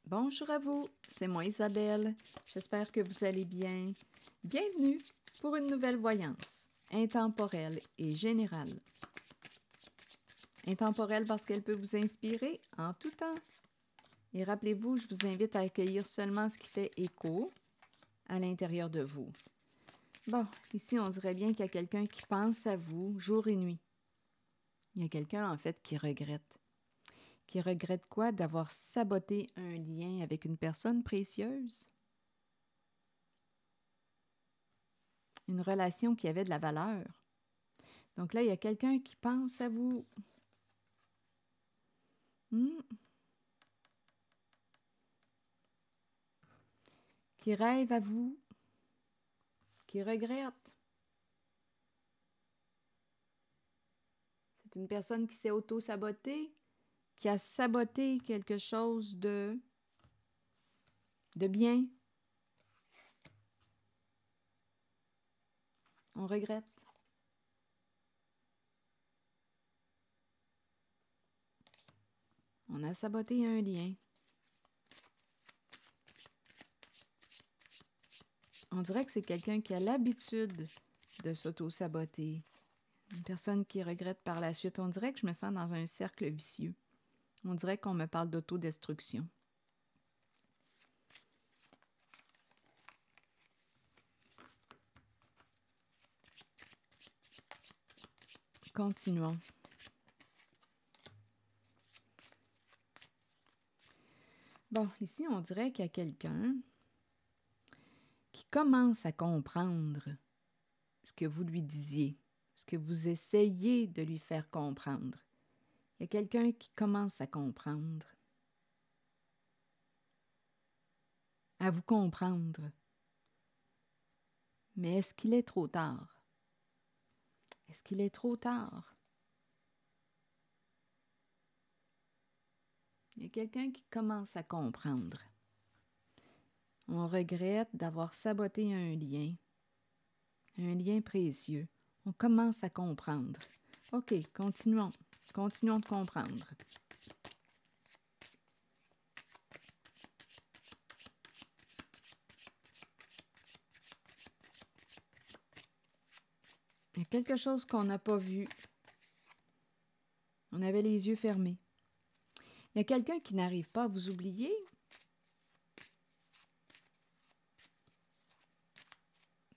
Bonjour à vous, c'est moi Isabelle. J'espère que vous allez bien. Bienvenue pour une nouvelle voyance, intemporelle et générale. Intemporelle parce qu'elle peut vous inspirer en tout temps. Et rappelez-vous, je vous invite à accueillir seulement ce qui fait écho à l'intérieur de vous. Bon, ici on dirait bien qu'il y a quelqu'un qui pense à vous jour et nuit. Il y a quelqu'un en fait qui regrette. Qui regrette quoi? D'avoir saboté un lien avec une personne précieuse? Une relation qui avait de la valeur. Donc là, il y a quelqu'un qui pense à vous. Qui rêve à vous. Qui regrette. C'est une personne qui s'est auto-sabotée, qui a saboté quelque chose de bien. On regrette. On a saboté un lien. On dirait que c'est quelqu'un qui a l'habitude de s'auto-saboter. Une personne qui regrette par la suite. On dirait que je me sens dans un cercle vicieux. On dirait qu'on me parle d'autodestruction. Continuons. Bon, ici, on dirait qu'il y a quelqu'un qui commence à comprendre ce que vous lui disiez, ce que vous essayez de lui faire comprendre. Il y a quelqu'un qui commence à comprendre, à vous comprendre. Mais est-ce qu'il est trop tard? Est-ce qu'il est trop tard? Il y a quelqu'un qui commence à comprendre. On regrette d'avoir saboté un lien précieux. On commence à comprendre. OK, continuons. Continuons de comprendre. Il y a quelque chose qu'on n'a pas vu. On avait les yeux fermés. Il y a quelqu'un qui n'arrive pas à vous oublier.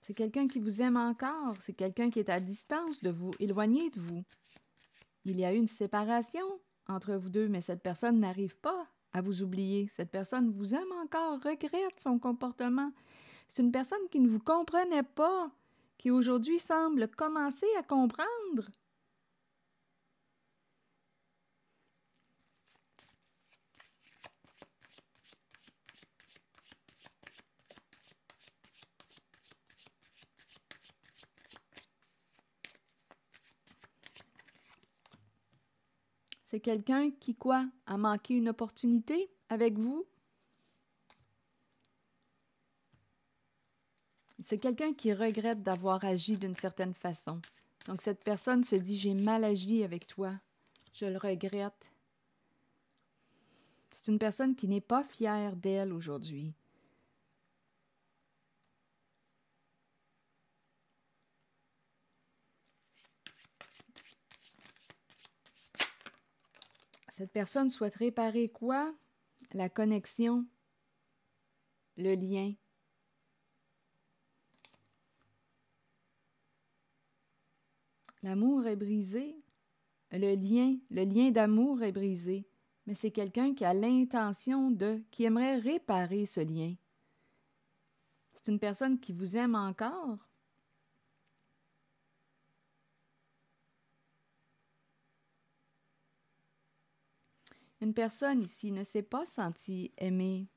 C'est quelqu'un qui vous aime encore. C'est quelqu'un qui est à distance de vous, éloigné de vous. Il y a eu une séparation entre vous deux, mais cette personne n'arrive pas à vous oublier. Cette personne vous aime encore, regrette son comportement. C'est une personne qui ne vous comprenait pas, qui aujourd'hui semble commencer à comprendre. C'est quelqu'un qui, quoi, a manqué une opportunité avec vous? C'est quelqu'un qui regrette d'avoir agi d'une certaine façon. Donc, cette personne se dit, j'ai mal agi avec toi. Je le regrette. C'est une personne qui n'est pas fière d'elle aujourd'hui. Cette personne souhaite réparer quoi? La connexion, le lien. L'amour est brisé. Le lien d'amour est brisé. Mais c'est quelqu'un qui a l'intention qui aimerait réparer ce lien. C'est une personne qui vous aime encore. Une personne ici ne s'est pas sentie aimée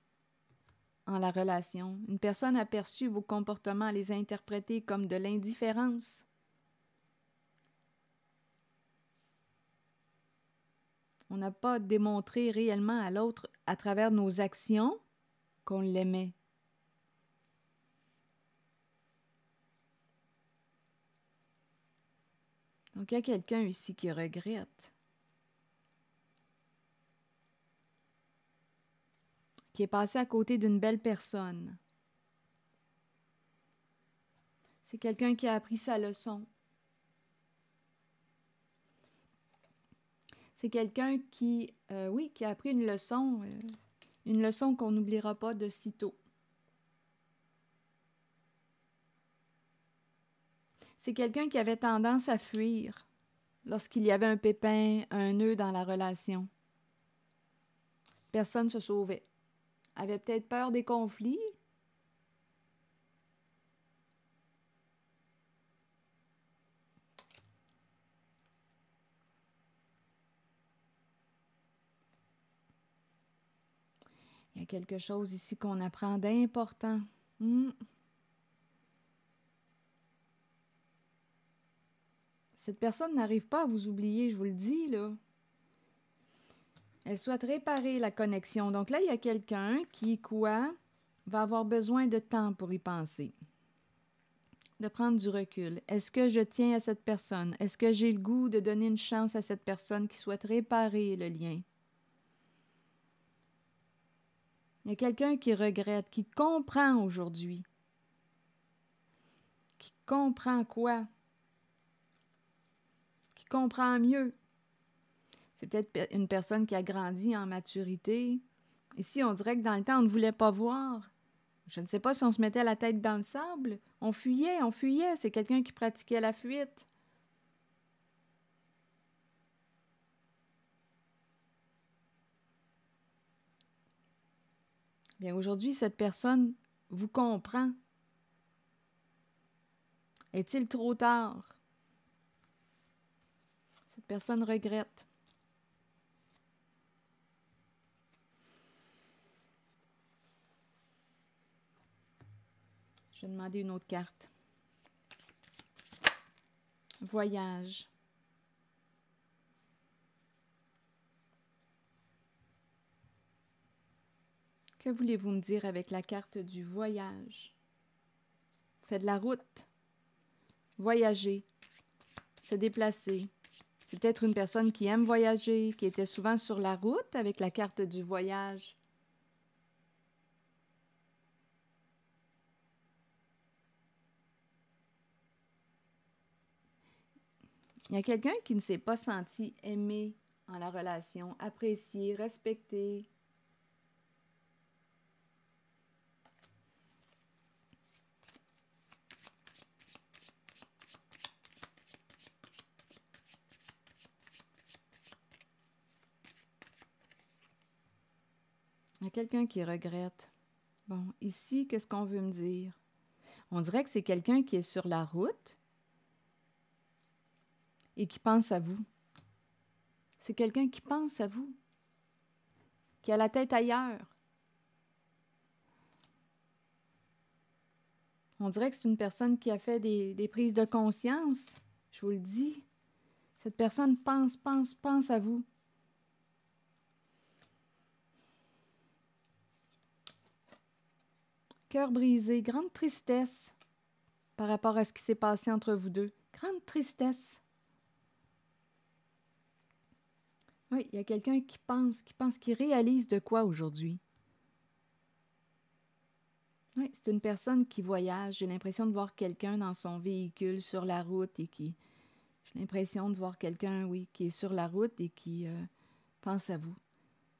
en la relation. Une personne a perçu vos comportements, les a interprétés comme de l'indifférence. On n'a pas démontré réellement à l'autre, à travers nos actions, qu'on l'aimait. Donc, il y a quelqu'un ici qui regrette. qui est passé à côté d'une belle personne. C'est quelqu'un qui a appris sa leçon. C'est quelqu'un qui, oui, qui a appris une leçon qu'on n'oubliera pas de sitôt. C'est quelqu'un qui avait tendance à fuir lorsqu'il y avait un pépin, un nœud dans la relation. Personne ne se sauvait. Avait peut-être peur des conflits. Il y a quelque chose ici qu'on apprend d'important. Cette personne n'arrive pas à vous oublier, je vous le dis, là. Elle souhaite réparer la connexion. Donc là, il y a quelqu'un qui, va avoir besoin de temps pour y penser. De prendre du recul. Est-ce que je tiens à cette personne? Est-ce que j'ai le goût de donner une chance à cette personne qui souhaite réparer le lien? Il y a quelqu'un qui regrette, qui comprend aujourd'hui. Qui comprend quoi? Qui comprend mieux. C'est peut-être une personne qui a grandi en maturité. Ici, on dirait que dans le temps, on ne voulait pas voir. Je ne sais pas si on se mettait la tête dans le sable. On fuyait. C'est quelqu'un qui pratiquait la fuite. Bien, aujourd'hui, cette personne vous comprend. Est-il trop tard? Cette personne regrette. Je vais demander une autre carte. Voyage. Que voulez-vous me dire avec la carte du voyage? Faites de la route. Voyager. Se déplacer. C'est peut-être une personne qui aime voyager, qui était souvent sur la route avec la carte du voyage. Il y a quelqu'un qui ne s'est pas senti aimé en la relation, apprécié, respecté. Il y a quelqu'un qui regrette. Bon, ici, qu'est-ce qu'on veut me dire? On dirait que c'est quelqu'un qui est sur la route et qui pense à vous. C'est quelqu'un qui pense à vous, qui a la tête ailleurs. On dirait que c'est une personne qui a fait des prises de conscience. Je vous le dis. Cette personne pense à vous. Cœur brisé, grande tristesse par rapport à ce qui s'est passé entre vous deux. Grande tristesse. Oui, il y a quelqu'un qui pense, qui réalise de quoi aujourd'hui. Oui, c'est une personne qui voyage. J'ai l'impression de voir quelqu'un dans son véhicule sur la route et qui... J'ai l'impression de voir quelqu'un, oui, qui est sur la route et qui pense à vous,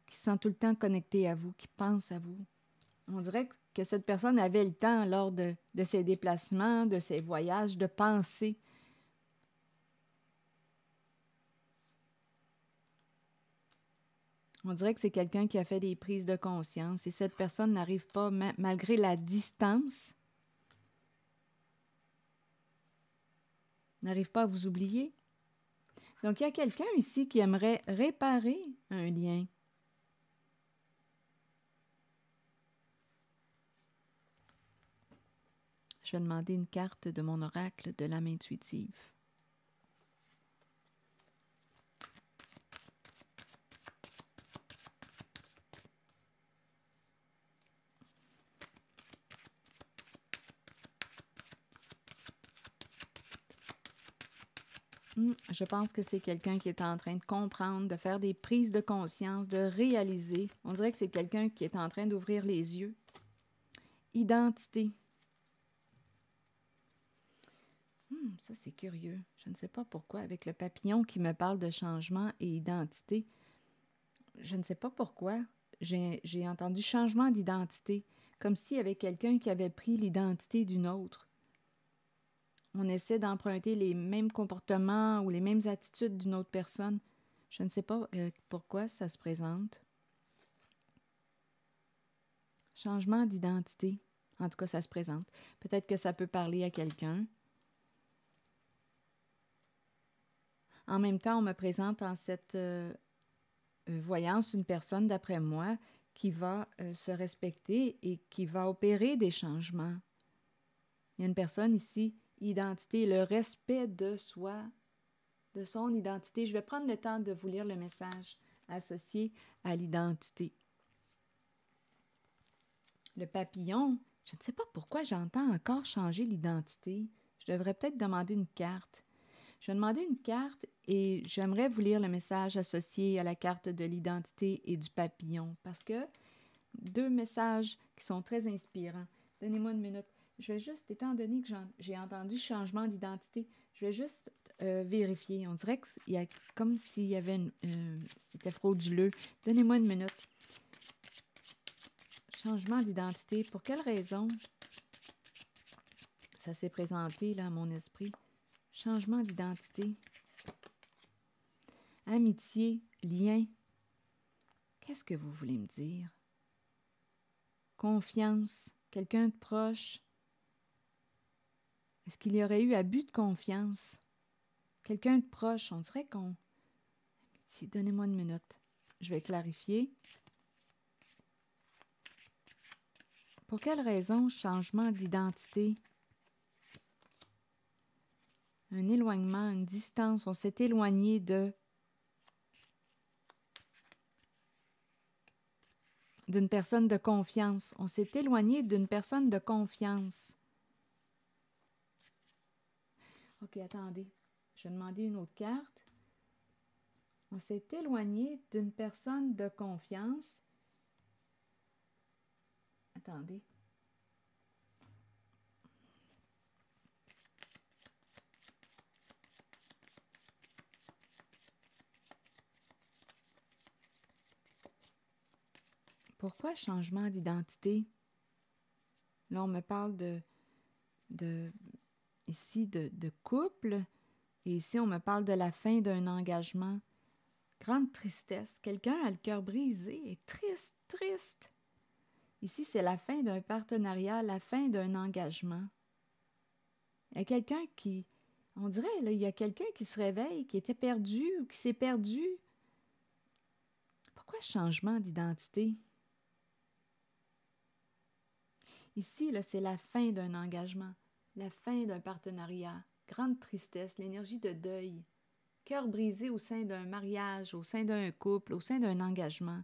qui se sent tout le temps connecté à vous, qui pense à vous. On dirait que cette personne avait le temps lors de ses déplacements, de ses voyages, de penser. On dirait que c'est quelqu'un qui a fait des prises de conscience et cette personne n'arrive pas, malgré la distance, n'arrive pas à vous oublier. Donc, il y a quelqu'un ici qui aimerait réparer un lien. Je vais demander une carte de mon oracle de l'âme intuitive. Je pense que c'est quelqu'un qui est en train de comprendre, de faire des prises de conscience, de réaliser. On dirait que c'est quelqu'un qui est en train d'ouvrir les yeux. Identité. Ça, c'est curieux. Je ne sais pas pourquoi, avec le papillon qui me parle de changement et identité. Je ne sais pas pourquoi. J'ai entendu changement d'identité, comme s'il y avait quelqu'un qui avait pris l'identité d'une autre. On essaie d'emprunter les mêmes comportements ou les mêmes attitudes d'une autre personne. Je ne sais pas pourquoi ça se présente. Changement d'identité. En tout cas, ça se présente. Peut-être que ça peut parler à quelqu'un. En même temps, on me présente en cette voyance une personne, d'après moi, qui va se respecter et qui va opérer des changements. Il y a une personne ici, identité, le respect de soi, de son identité. Je vais prendre le temps de vous lire le message associé à l'identité. Le papillon, je ne sais pas pourquoi j'entends encore changer l'identité. Je devrais peut-être demander une carte. Je vais demander une carte et j'aimerais vous lire le message associé à la carte de l'identité et du papillon parce que deux messages qui sont très inspirants. Donnez-moi une minute. Je vais juste, étant donné que j'ai entendu changement d'identité, je vais juste vérifier. On dirait qu'il y a comme s'il y avait c'était frauduleux. Donnez-moi une minute. Changement d'identité. Pour quelle raison ça s'est présenté là à mon esprit? Changement d'identité. Amitié, lien. Qu'est-ce que vous voulez me dire? Confiance, quelqu'un de proche. Est-ce qu'il y aurait eu abus de confiance? Quelqu'un de proche, on dirait qu'on... Amitié, donnez-moi une minute. Je vais clarifier. Pour quelle raison changement d'identité? Un éloignement, une distance, on s'est éloigné d'une personne de confiance. On s'est éloigné d'une personne de confiance. OK, attendez. Je vais demander une autre carte. On s'est éloigné d'une personne de confiance. Attendez. Pourquoi changement d'identité? Là, on me parle ici de couple, et ici, on me parle de la fin d'un engagement. Grande tristesse. Quelqu'un a le cœur brisé, est triste, triste. Ici, c'est la fin d'un partenariat, la fin d'un engagement. Il y a quelqu'un qui, on dirait, là, il y a quelqu'un qui se réveille, qui était perdu ou qui s'est perdu. Pourquoi changement d'identité? Ici, là, c'est la fin d'un engagement, la fin d'un partenariat. Grande tristesse, l'énergie de deuil. Cœur brisé au sein d'un mariage, au sein d'un couple, au sein d'un engagement.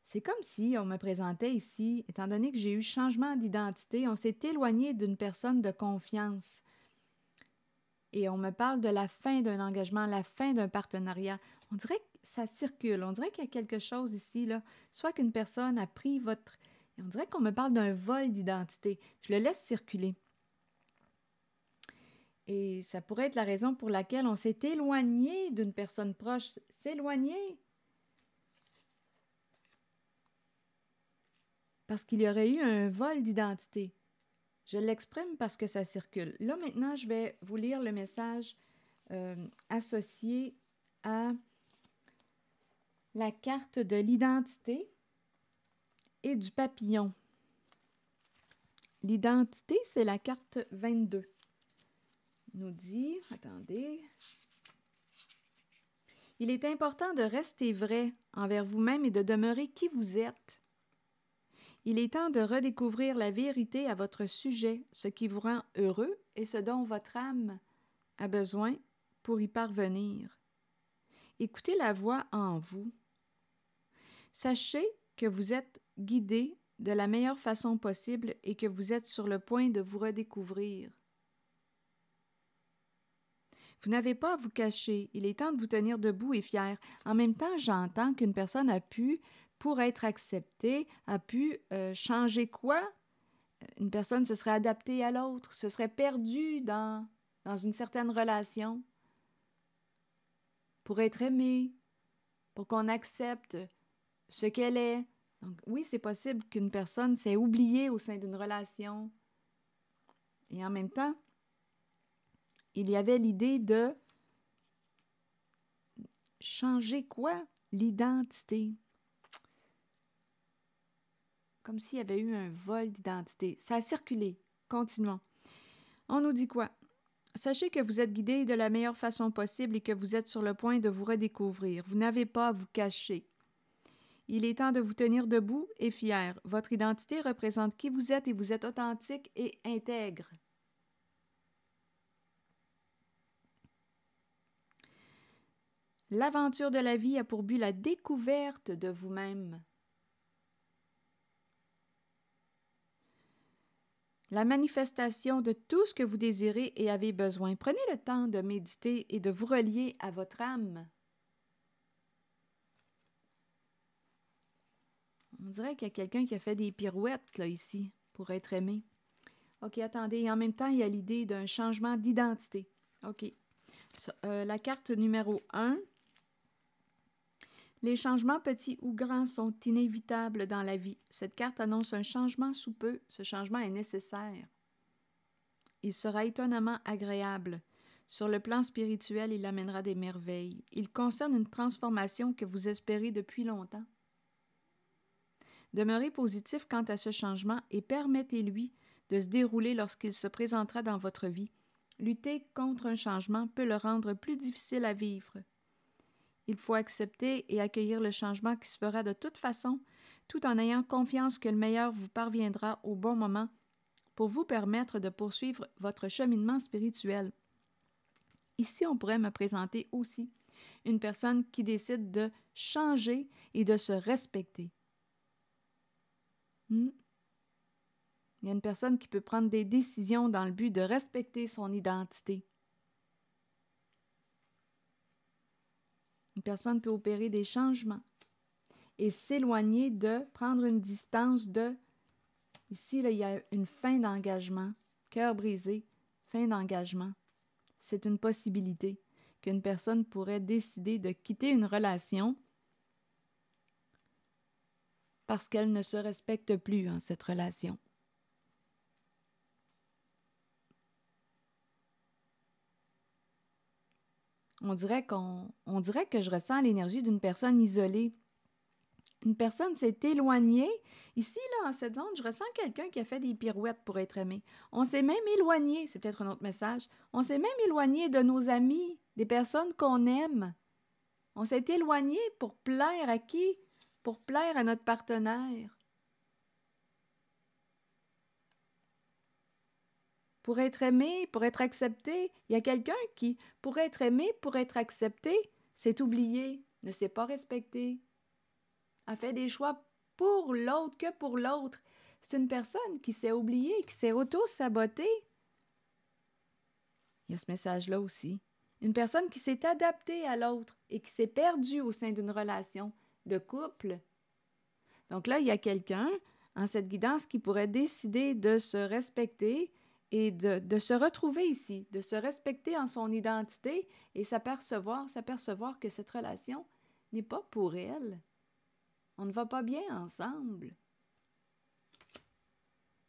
C'est comme si on me présentait ici, étant donné que j'ai eu changement d'identité, on s'est éloigné d'une personne de confiance. Et on me parle de la fin d'un engagement, la fin d'un partenariat. On dirait que ça circule, on dirait qu'il y a quelque chose ici, là. Soit qu'une personne a pris votre... On dirait qu'on me parle d'un vol d'identité. Je le laisse circuler. Et ça pourrait être la raison pour laquelle on s'est éloigné d'une personne proche. S'éloigner. Parce qu'il y aurait eu un vol d'identité. Je l'exprime parce que ça circule. Là, maintenant, je vais vous lire le message associé à la carte de l'identité et du papillon. L'identité, c'est la carte 22. Il nous dit, attendez, il est important de rester vrai envers vous-même et de demeurer qui vous êtes. Il est temps de redécouvrir la vérité à votre sujet, ce qui vous rend heureux et ce dont votre âme a besoin pour y parvenir. Écoutez la voix en vous. Sachez que vous êtes guidé de la meilleure façon possible et que vous êtes sur le point de vous redécouvrir. Vous n'avez pas à vous cacher. Il est temps de vous tenir debout et fier. En même temps, j'entends qu'une personne a pu, pour être acceptée, a pu changer quoi? Une personne se serait adaptée à l'autre, se serait perdue dans une certaine relation pour être aimée, pour qu'on accepte ce qu'elle est. Donc, oui, c'est possible qu'une personne s'est oubliée au sein d'une relation. Et en même temps, il y avait l'idée de changer quoi? L'identité. Comme s'il y avait eu un vol d'identité. Ça a circulé. Continuons. On nous dit quoi? Sachez que vous êtes guidé de la meilleure façon possible et que vous êtes sur le point de vous redécouvrir. Vous n'avez pas à vous cacher. Il est temps de vous tenir debout et fier. Votre identité représente qui vous êtes et vous êtes authentique et intègre. L'aventure de la vie a pour but la découverte de vous-même. La manifestation de tout ce que vous désirez et avez besoin. Prenez le temps de méditer et de vous relier à votre âme. On dirait qu'il y a quelqu'un qui a fait des pirouettes là ici pour être aimé. OK, attendez. Et en même temps, il y a l'idée d'un changement d'identité. OK. La carte numéro 1. Les changements petits ou grands sont inévitables dans la vie. Cette carte annonce un changement sous peu. Ce changement est nécessaire. Il sera étonnamment agréable. Sur le plan spirituel, il amènera des merveilles. Il concerne une transformation que vous espérez depuis longtemps. Demeurez positif quant à ce changement et permettez-lui de se dérouler lorsqu'il se présentera dans votre vie. Lutter contre un changement peut le rendre plus difficile à vivre. Il faut accepter et accueillir le changement qui se fera de toute façon, tout en ayant confiance que le meilleur vous parviendra au bon moment pour vous permettre de poursuivre votre cheminement spirituel. Ici, on pourrait me présenter aussi une personne qui décide de changer et de se respecter. Il y a une personne qui peut prendre des décisions dans le but de respecter son identité. Une personne peut opérer des changements et s'éloigner de, prendre une distance de. Ici, là, il y a une fin d'engagement, cœur brisé, fin d'engagement. C'est une possibilité qu'une personne pourrait décider de quitter une relation parce qu'elle ne se respecte plus en cette relation. On dirait que je ressens l'énergie d'une personne isolée. Une personne s'est éloignée. Ici, là, en cette zone, je ressens quelqu'un qui a fait des pirouettes pour être aimé. On s'est même éloigné, c'est peut-être un autre message, on s'est même éloigné de nos amis, des personnes qu'on aime. On s'est éloigné pour plaire à qui? Pour plaire à notre partenaire. Pour être aimé, pour être accepté, il y a quelqu'un qui, pour être aimé, pour être accepté, s'est oublié, ne s'est pas respecté, a fait des choix pour l'autre que pour l'autre. C'est une personne qui s'est oubliée, qui s'est auto-sabotée. Il y a ce message-là aussi. Une personne qui s'est adaptée à l'autre et qui s'est perdue au sein d'une relation de couple. Donc là, il y a quelqu'un en cette guidance qui pourrait décider de se respecter et de se retrouver ici, de se respecter en son identité et s'apercevoir que cette relation n'est pas pour elle. On ne va pas bien ensemble.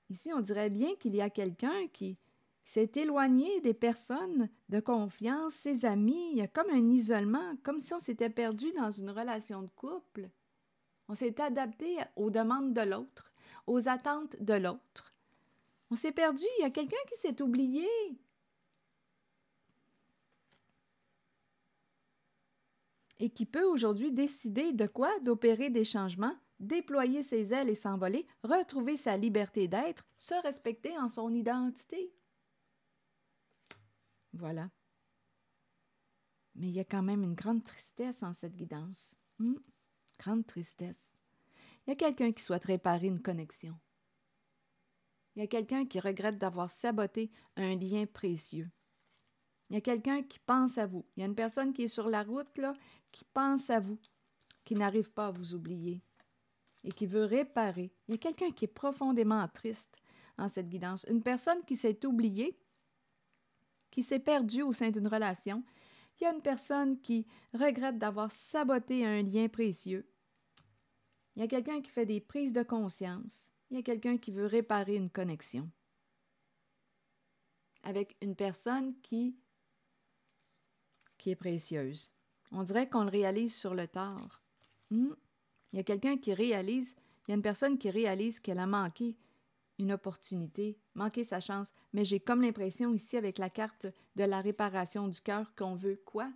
Ici, on dirait bien qu'il y a quelqu'un qui s'est éloigné des personnes de confiance, ses amis. Il y a comme un isolement, comme si on s'était perdu dans une relation de couple. On s'est adapté aux demandes de l'autre, aux attentes de l'autre. On s'est perdu, il y a quelqu'un qui s'est oublié. Et qui peut aujourd'hui décider de quoi? D'opérer des changements, déployer ses ailes et s'envoler, retrouver sa liberté d'être, se respecter en son identité. Voilà. Mais il y a quand même une grande tristesse en cette guidance. Grande tristesse. Il y a quelqu'un qui souhaite réparer une connexion. Il y a quelqu'un qui regrette d'avoir saboté un lien précieux. Il y a quelqu'un qui pense à vous. Il y a une personne qui est sur la route, là, qui pense à vous, qui n'arrive pas à vous oublier et qui veut réparer. Il y a quelqu'un qui est profondément triste en cette guidance. Une personne qui s'est oubliée, qui s'est perdue au sein d'une relation. Il y a une personne qui regrette d'avoir saboté un lien précieux. Il y a quelqu'un qui fait des prises de conscience. Il y a quelqu'un qui veut réparer une connexion avec une personne qui est précieuse. On dirait qu'on le réalise sur le tard. Il y a quelqu'un qui réalise, il y a une personne qui réalise qu'elle a manqué une opportunité, manqué sa chance. Mais j'ai comme l'impression ici avec la carte de la réparation du cœur qu'on veut quoi?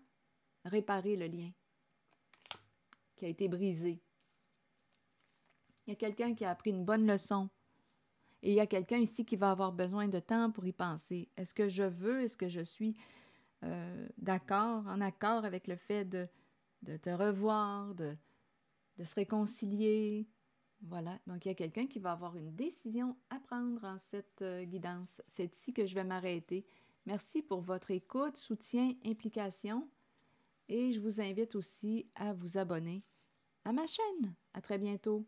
Réparer le lien qui a été brisé. Il y a quelqu'un qui a appris une bonne leçon. Et il y a quelqu'un ici qui va avoir besoin de temps pour y penser. Est-ce que je veux, est-ce que je suis en accord avec le fait de te revoir, de se réconcilier? Voilà, donc il y a quelqu'un qui va avoir une décision à prendre en cette guidance. C'est ici que je vais m'arrêter. Merci pour votre écoute, soutien, implication et je vous invite aussi à vous abonner à ma chaîne. À très bientôt.